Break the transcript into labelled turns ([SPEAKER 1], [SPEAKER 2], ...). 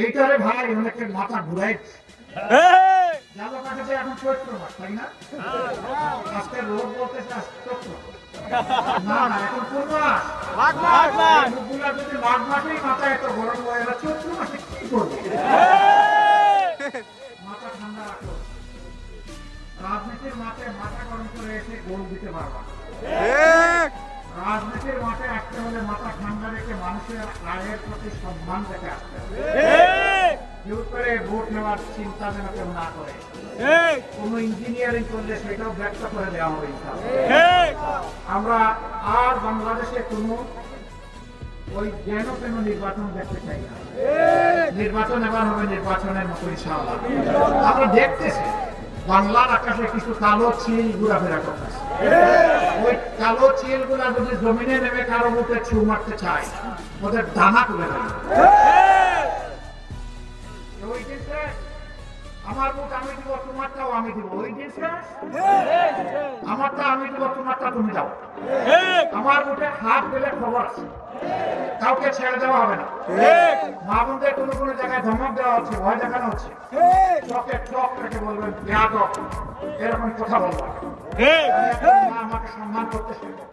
[SPEAKER 1] এইটারে ভাই অনেকের মাথা ঘুরাই জানো কাছে এখন চৈত্র মাস তাই না? আজকে রোদ বলতেছে আজকে চৈত্র না না এখন কোন মাস? লোকগুলা যদি মাঘ মাসেই মাথা এত গরম হয় এরা চৈত্র মাসে কি করবে? মাথা ঠান্ডা রাখো। রাজনীতির মাঠে মাথা গরম করে এসে গোল দিতে পারবা না। রাজনীতির মাঠে আসতে হলে মাথা ঠান্ডা রেখে মানুষের আয়ের প্রতি সম্মান রেখে আসতে হবে। কেউ করে ভোট নেওয়ার চিন্তা যেন কেউ না করে। কোন ইঞ্জিনিয়ারিং করলে সেটাও ব্যক্ত করে দেওয়া হবে। আমরা আর বাংলাদেশে কোনো ওই যেন কেন নির্বাচন দেখতে চাই না। নির্বাচন এবার হবে নির্বাচনের মতো ইনশাআল্লাহ। আমরা দেখতেছি বাংলার আকাশে কিছু কালো চিল ঘোরাফেরা করতেছে। ওই কালো চিল গুলা যদি জমিনে নেমে কারো মুখে ছু মারতে চায় ওদের দানা তুলে দেবে। ওই জিনিসটা আমার মুখ আমি দিব, তোমারটাও আমি দিব। ওই জিনিসটা আমারটা আমি দিব, তোমারটা তুমি দাও। আমার মুখে হাত দিলে খবর আছে, কাউকে ছেড়ে দেওয়া হবে না। মা বোনদের কোনো কোনো জায়গায় ধমক দেওয়া হচ্ছে, ভয় দেখানো হচ্ছে। চকে চক রেখে বলবেন বেয়াদব, এরকম কথা বলবেন। আমাকে সম্মান করতে শেখো।